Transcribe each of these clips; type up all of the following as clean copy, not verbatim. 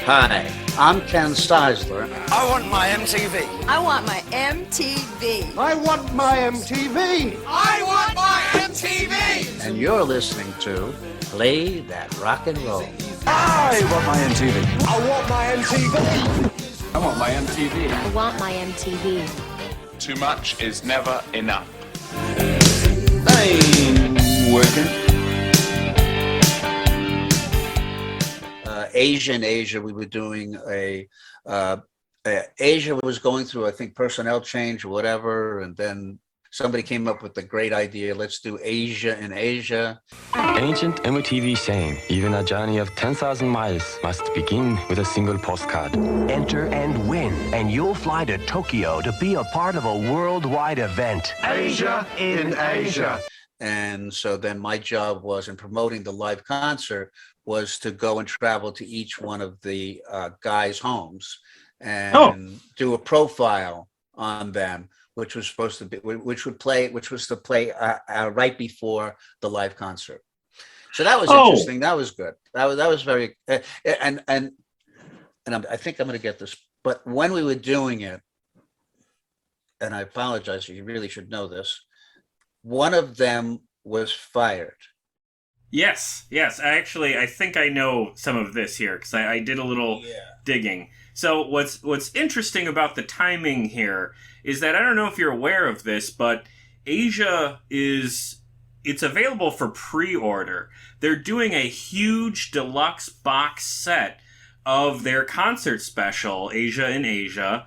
Hi, I'm Ken Ceizler. I want my MTV. I want my MTV. I want my MTV. I want my MTV. And you're listening to Play That Rock and Roll. I want my MTV. I want my MTV. I want my MTV. I want my MTV. Too much is never enough. Ain't working. Asia, we were doing Asia was going through, I think, personnel change or whatever, and then somebody came up with the great idea, let's do Asia in Asia. Ancient MTV saying, even a journey of 10,000 miles must begin with a single postcard. Enter and win, and you'll fly to Tokyo to be a part of a worldwide event. Asia in Asia. And so then my job was, in promoting the live concert, was to go and travel to each one of the guys' homes and do a profile on them, which was supposed to be, which was to play right before the live concert. So that was interesting. That was good. That was very, and I think I'm going to get this. But when we were doing it, and I apologize, you really should know this, one of them was fired. Yes. I think I know some of this here because I did a little digging. So what's interesting about the timing here is that I don't know if you're aware of this, but Asia it's available for pre-order. They're doing a huge deluxe box set of their concert special, Asia in Asia.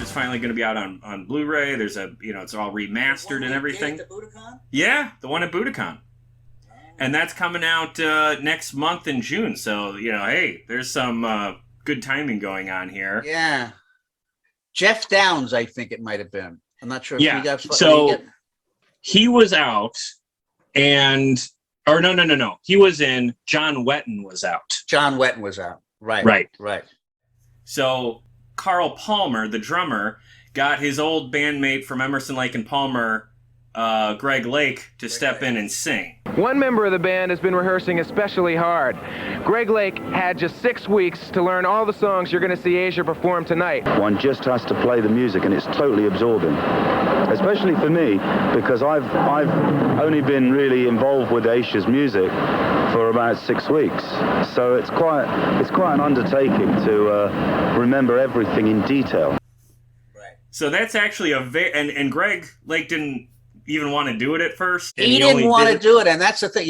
It's finally going to be out on Blu-ray. There's it's all remastered and everything. The Budokan? Yeah, the one at Budokan. And that's coming out next month in June. So, hey, there's some good timing going on here. Yeah. Jeff Downs, I think it might have been. I'm not sure if yeah. he got... So he was out no. He was in, John Wetton was out. John Wetton was out. Right. So Carl Palmer, the drummer, got his old bandmate from Emerson, Lake and Palmer, Greg Lake, to step in and sing. One member of the band has been rehearsing especially hard. Greg Lake had just 6 weeks to learn all the songs you're going to see Asia perform tonight. One just has to play the music and it's totally absorbing. Especially for me, because I've only been really involved with Asia's music for about 6 weeks. So it's quite an undertaking to remember everything in detail. Right. So that's actually and Greg Lake didn't even want to do it at first. He didn't want to do it, and that's the thing.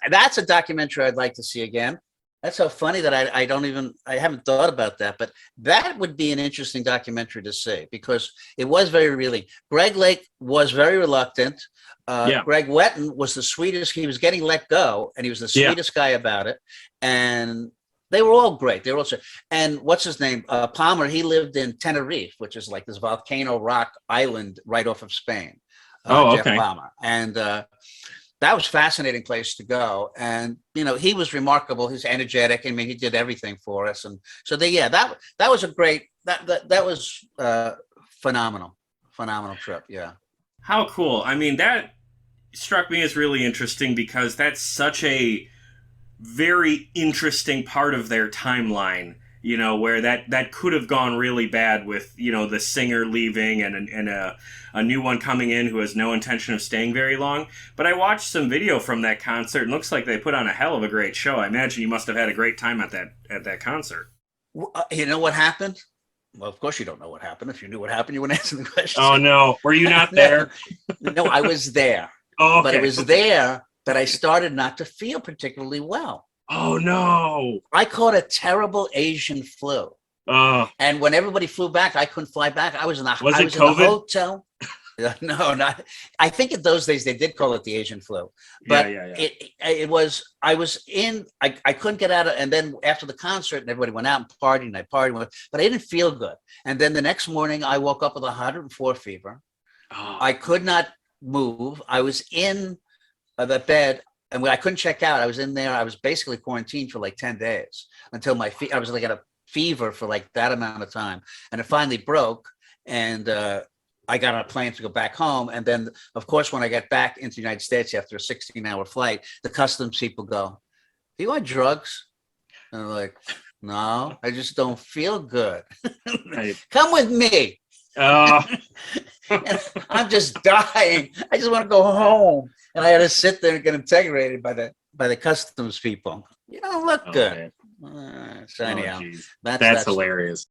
That's a documentary I'd like to see again. That's so funny that I haven't thought about that, but that would be an interesting documentary to see, because it was Greg Lake was very reluctant. Greg Wetton was the sweetest. He was getting let go, and he was the sweetest guy about it. And they were all great. They were also, and what's his name? Palmer, he lived in Tenerife, which is like this volcano rock island right off of Spain. Jeff Palmer. And that was a fascinating place to go. And, he was remarkable. He's energetic. I mean, he did everything for us. And so that was a great, that was phenomenal trip. Yeah. How cool. I mean, that struck me as really interesting because that's such a very interesting part of their timeline, where that could have gone really bad with, the singer leaving and a new one coming in who has no intention of staying very long. But I watched some video from that concert and looks like they put on a hell of a great show. I imagine you must have had a great time at that concert. You know what happened? Well, of course you don't know what happened. If you knew what happened, you wouldn't answer the question. Oh, no. Were you not there? No, I was there. Oh, okay. But it was there that I started not to feel particularly well. Oh, no. I caught a terrible Asian flu. And when everybody flew back, I couldn't fly back. I was in the hotel. No, not. I think in those days they did call it the Asian flu, but it was. I was in. I couldn't get out of. And then after the concert, and everybody went out and partied, and I partied, but I didn't feel good. And then the next morning, I woke up with 104 fever. I could not move. I was in the bed, and when I couldn't check out, I was in there. I was basically quarantined for like 10 days until I was like at a fever for like that amount of time, and it finally broke. And I got on a plane to go back home. And then, of course, when I get back into the United States after a 16-hour flight, the customs people go, "Do you want drugs?" And I'm like, "No, I just don't feel good." Come with me. And I'm just dying. I just want to go home. And I had to sit there and get interrogated by the customs people. You don't look good. So anyhow, That's hilarious.